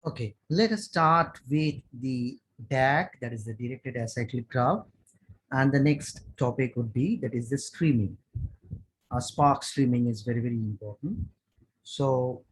Okay, let us start with the DAG, that is the directed acyclic graph. And the next topic would be that is the streaming. Spark streaming is very, very important. So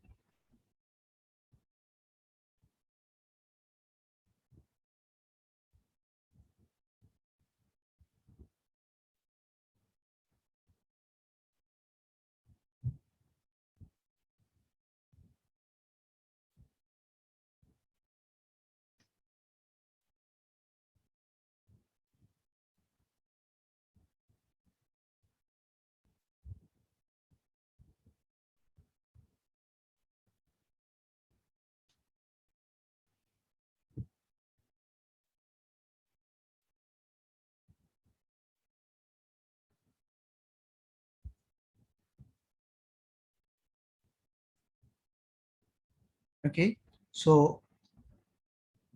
okay, so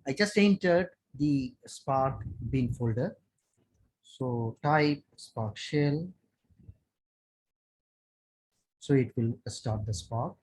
I just entered the Spark bin folder. So type Spark shell. So it will start the Spark.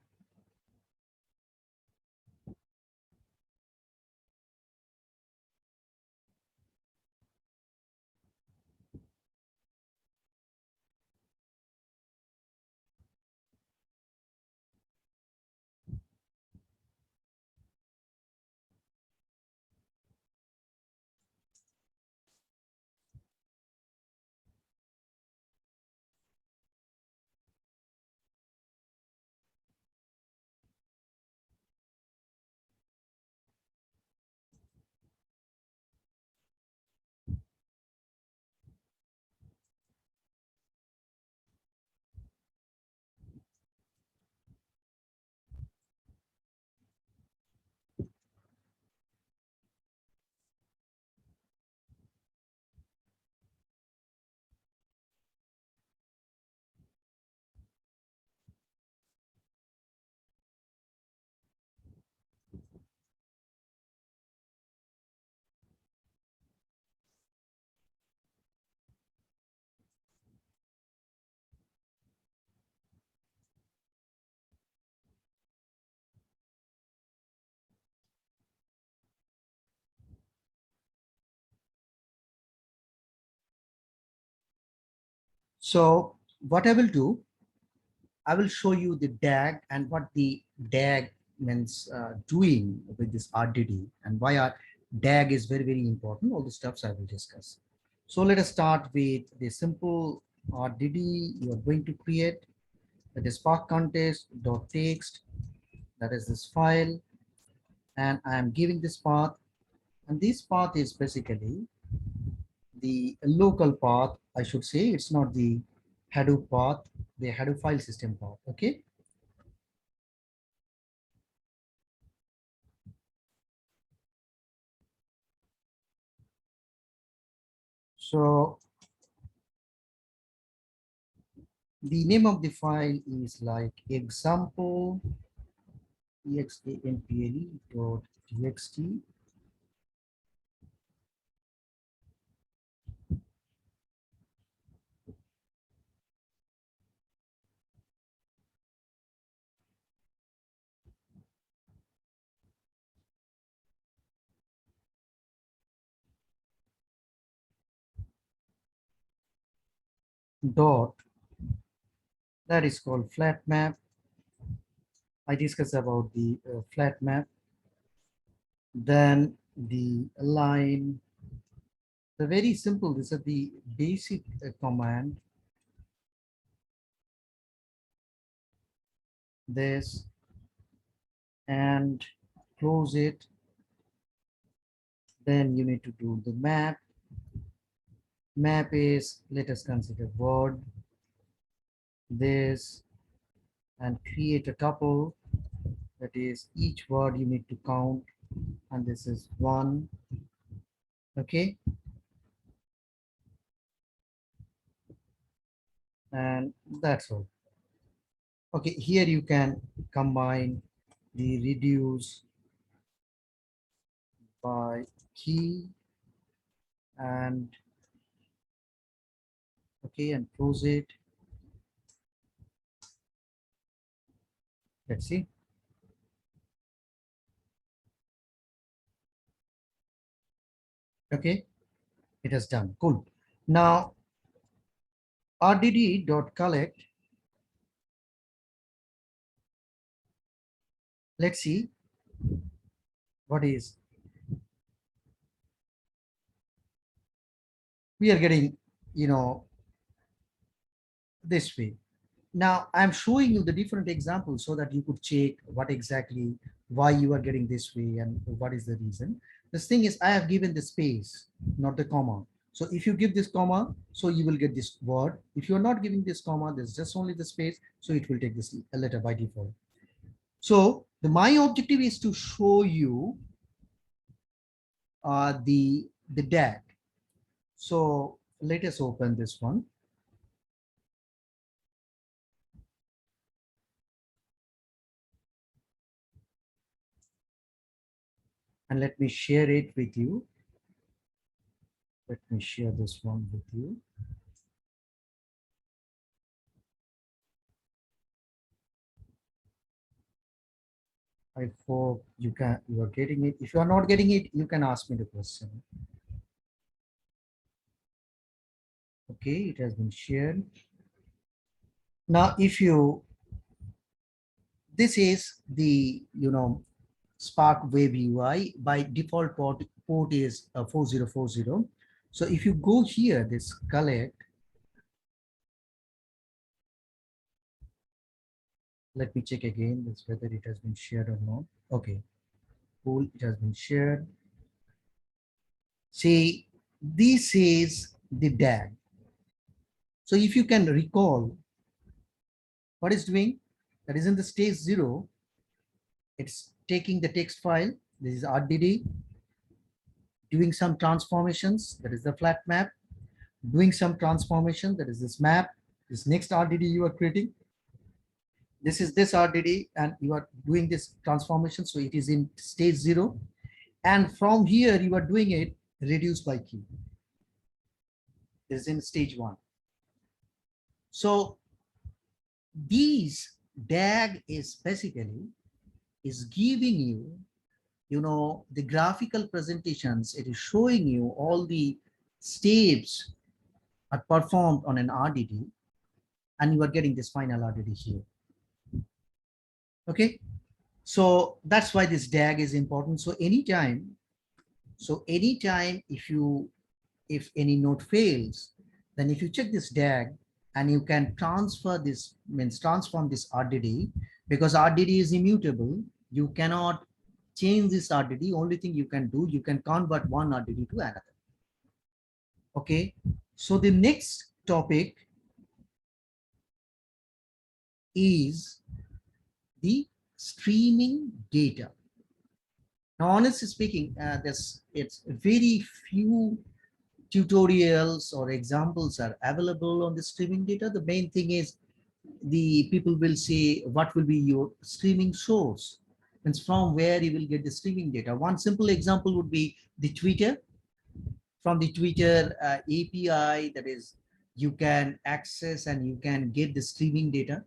So what I will do, I will show you the DAG and what the DAG means doing with this RDD and why our DAG is very, very important. All the stuffs I will discuss. So let us start with the simple RDD you are going to create. That is Spark contest.txt. That is this file. And I am giving this path. And this path is basically the local path, I should say. It's not the Hadoop path, the Hadoop file system path. Okay. So the name of the file is like example example.txt dot, that is called flat map. I discussed about the flat map. Then the line, the very simple, this is the basic command, this, and close it. Then you need to do the map. Map is, let us consider word, this, and create a tuple. That is each word you need to count, and this is one. Okay, and that's all. Okay, here you can combine the reduce by key, and okay, and close it. Let's see. Okay, it has done. Cool. Now, rdd.collect, let's see what is, we are getting, you know, this way. Now I'm showing you the different examples so that you could check what exactly, why you are getting this way and what is the reason. This thing is, I have given the space, not the comma. So if you give this comma, so you will get this word. If you're not giving this comma, there's just only the space, so it will take this letter by default. So my objective is to show you the DAG. So let us open this one. And let me share it with you. Let me share this one with you. I hope you are getting it. If you are not getting it, you can ask me the question. Okay, it has been shared. Now, if you, this is the, Spark Web UI. By default port is 4040. So if you go here, this collect, let me check again this whether it has been shared or not. Okay, cool, it has been shared. See, this is the DAG. So if you can recall what it's doing, that is in the stage 0, it's taking the text file, this is RDD, doing some transformations, that is the flat map, doing some transformation, that is this map, this next RDD you are creating, this is this RDD, and you are doing this transformation, so it is in stage 0, and from here you are doing it reduce by key. This is in stage 1. So these DAG is basically is giving you, the graphical presentations. It is showing you all the steps are performed on an RDD, and you are getting this final RDD here. Okay, so that's why this DAG is important. So anytime if any node fails, then if you check this DAG, and you can transfer this, means transform this RDD, because RDD is immutable, you cannot change this RDD. Only thing you can do, you can convert one RDD to another. Okay, so the next topic is the streaming data. Now, honestly speaking, it's very few tutorials or examples are available on the streaming data. The main thing is the people will say what will be your streaming source, and from where you will get the streaming data. One simple example would be the Twitter. From the Twitter API, that is, you can access and you can get the streaming data.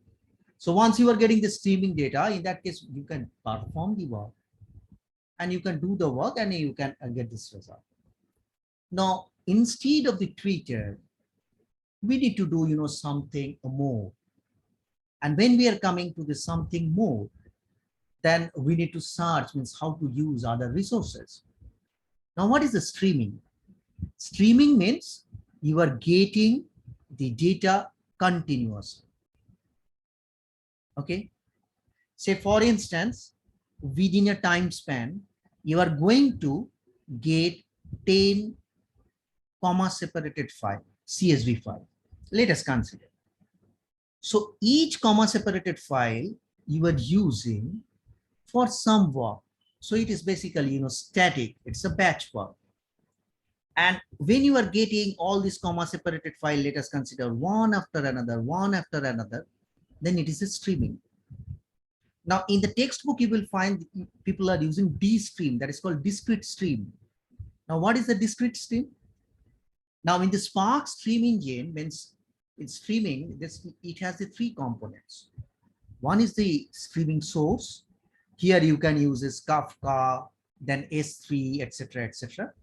So once you are getting the streaming data, in that case, you can perform the work, and you can do the work, and you can get this result. Now, instead of the Twitter, we need to do, something more. And when we are coming to the something more, then we need to search, means how to use other resources. Now, what is the streaming? Streaming means you are getting the data continuously. Okay. Say, for instance, within a time span, you are going to get 10 comma separated file, CSV file. Let us consider. So each comma separated file you are using for some work. So it is basically, static. It's a batch work. And when you are getting all these comma separated file, let us consider one after another, then it is a streaming. Now, in the textbook, you will find people are using dstream, that is called discrete stream. Now, what is the discrete stream? Now, in the Spark stream engine, means it's streaming, it has the 3 components. One is the streaming source. Here you can use this Kafka, then S3, etc., etc.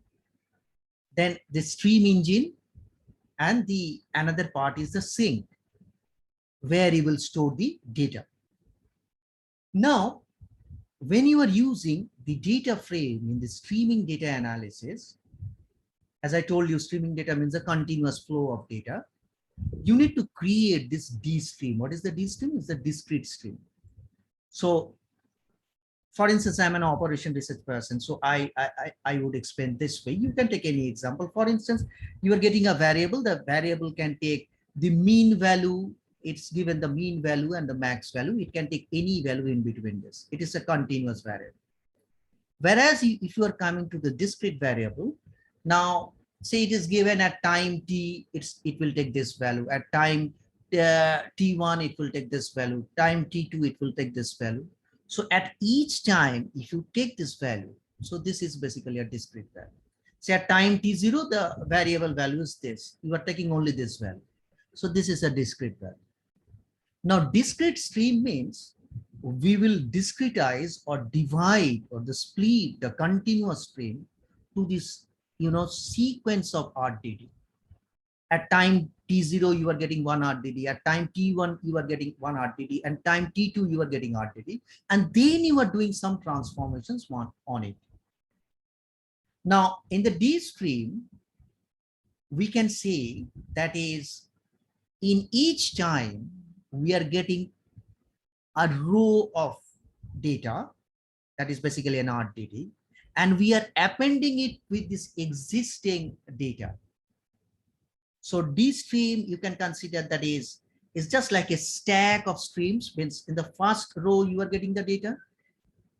Then the stream engine, and the another part is the sink, where you will store the data. Now, when you are using the data frame in the streaming data analysis, as I told you, streaming data means a continuous flow of data. You need to create this D stream. What is the D stream? It's the discrete stream. So for instance, I'm an operation research person. So I would explain this way. You can take any example. For instance, you are getting a variable. The variable can take the mean value. It's given the mean value and the max value. It can take any value in between this. It is a continuous variable. Whereas if you are coming to the discrete variable, now say it is given at time t, it will take this value. At time t1, it will take this value. Time t2, it will take this value. So at each time, if you take this value, so this is basically a discrete value. Say at time t0, the variable value is this. You are taking only this value. So this is a discrete value. Now, discrete stream means we will discretize or divide or the split the continuous stream to this, sequence of RDD. At time t0, you are getting one RDD. At time t1, you are getting one RDD. And time t2, you are getting RDD. And then you are doing some transformations on it. Now, in the D stream, we can say that is in each time we are getting a row of data, that is basically an RDD, and we are appending it with this existing data. So D stream, you can consider that is just like a stack of streams. Means in the first row you are getting the data,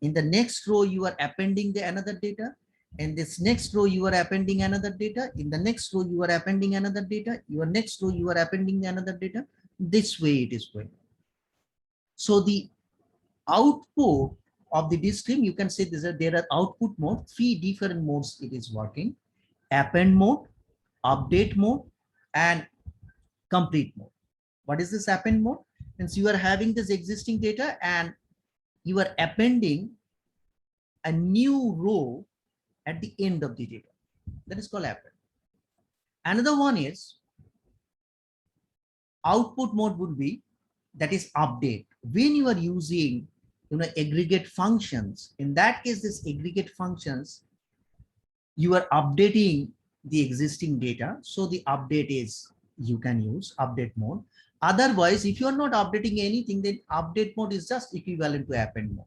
in the next row you are appending the another data, in this next row you are appending another data, in the next row you are appending another data, your next row you are appending another data. This way it is going. So the output of the D stream, you can say there are output mode, 3 different modes it is working: append mode, update mode, and complete mode. What is this append mode? Since you are having this existing data and you are appending a new row at the end of the data, that is called append. Another one is output mode would be, that is update. When you are using aggregate functions, in that case this aggregate functions, you are updating the existing data, so the update is, you can use update mode. Otherwise, if you are not updating anything, then update mode is just equivalent to append mode.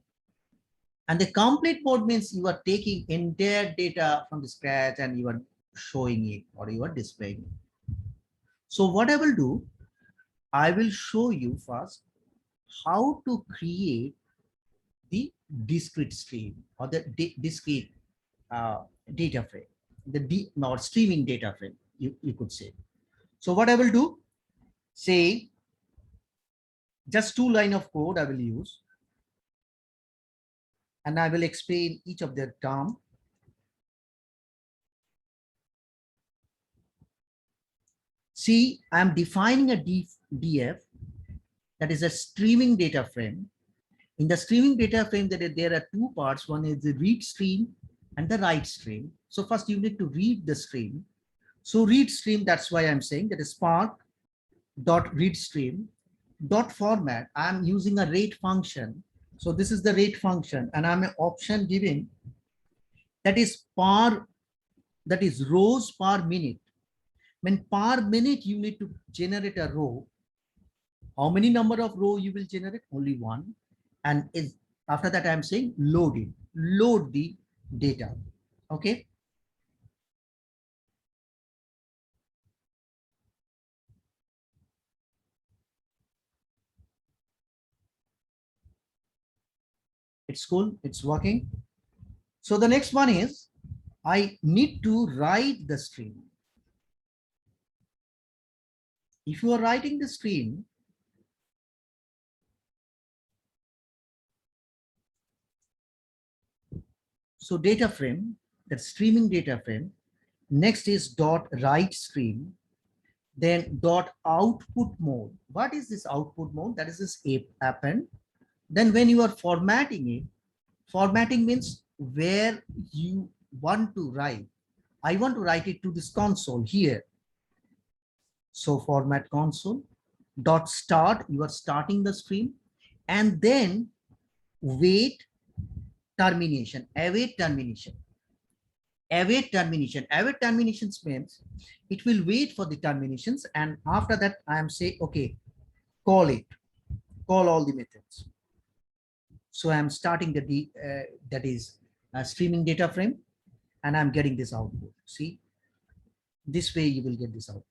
And the complete mode means you are taking entire data from the scratch and you are showing it or you are displaying it. So what I will do, I will show you first how to create the discrete stream or the discrete data frame, or streaming data frame, you could say. So what I will do, say just 2 lines of code I will use, and I will explain each of their term. See, I am defining a DF, that is a streaming data frame. In the streaming data frame, there are 2 parts. One is the read stream and the write stream. So first you need to read the stream. So read stream, that's why I'm saying that is spark dot read stream dot format. I'm using a rate function. So this is the rate function, and I'm an option giving that is rows per minute. When per minute you need to generate a row, how many number of row you will generate? Only one. And after that I'm saying load the data. Okay. It's cool, it's working. So the next one is I need to write the stream. If you are writing the stream, so data frame, that streaming data frame, next is dot write stream, then dot output mode. What is this output mode? That is this append. Then when you are formatting it, formatting means where you want to write. I want to write it to this console here. So format console dot start, you are starting the stream, and then wait termination, await termination. Await termination. Await terminations means it will wait for the terminations, and after that I am say, okay, call it, call all the methods. So I'm starting the that is a streaming data frame, and I'm getting this output. See, this way you will get this output.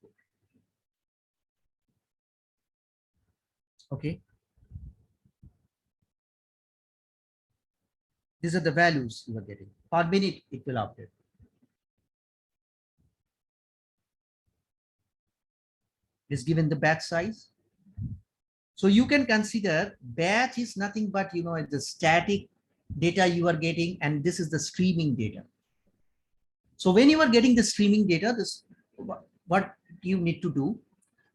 Okay. These are the values you are getting. Per minute, it will update. Is given the batch size. So you can consider batch is nothing but, you know, the static data you are getting, and this is the streaming data. So when you are getting the streaming data, this what you need to do,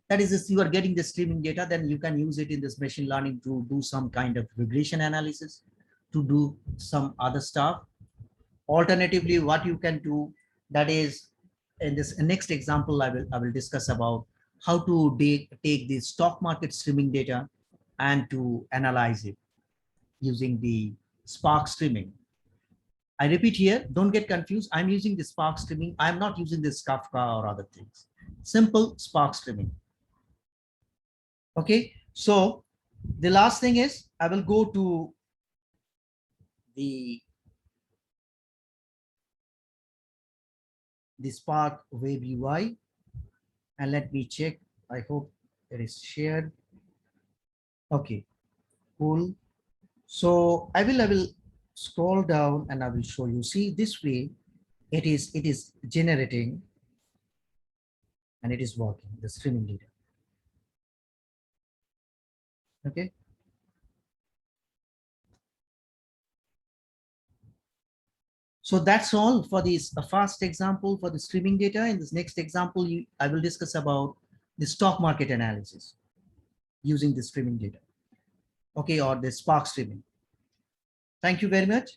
that is, if you are getting the streaming data, then you can use it in this machine learning to do some kind of regression analysis, to do some other stuff. Alternatively, what you can do, that is, in this next example, I will discuss about how to take the stock market streaming data and to analyze it using the Spark streaming. I repeat here, don't get confused. I'm using the Spark streaming. I'm not using this Kafka or other things. Simple Spark streaming. Okay, so the last thing is I will go to the Spark Web UI, and let me check. I hope it is shared. Okay, cool. So I will scroll down and I will show you. See, this way it is generating and it is working, the streaming data. Okay. So that's all for this fast example for the streaming data. In this next example, I will discuss about the stock market analysis using the streaming data. Okay, or the Spark streaming. Thank you very much.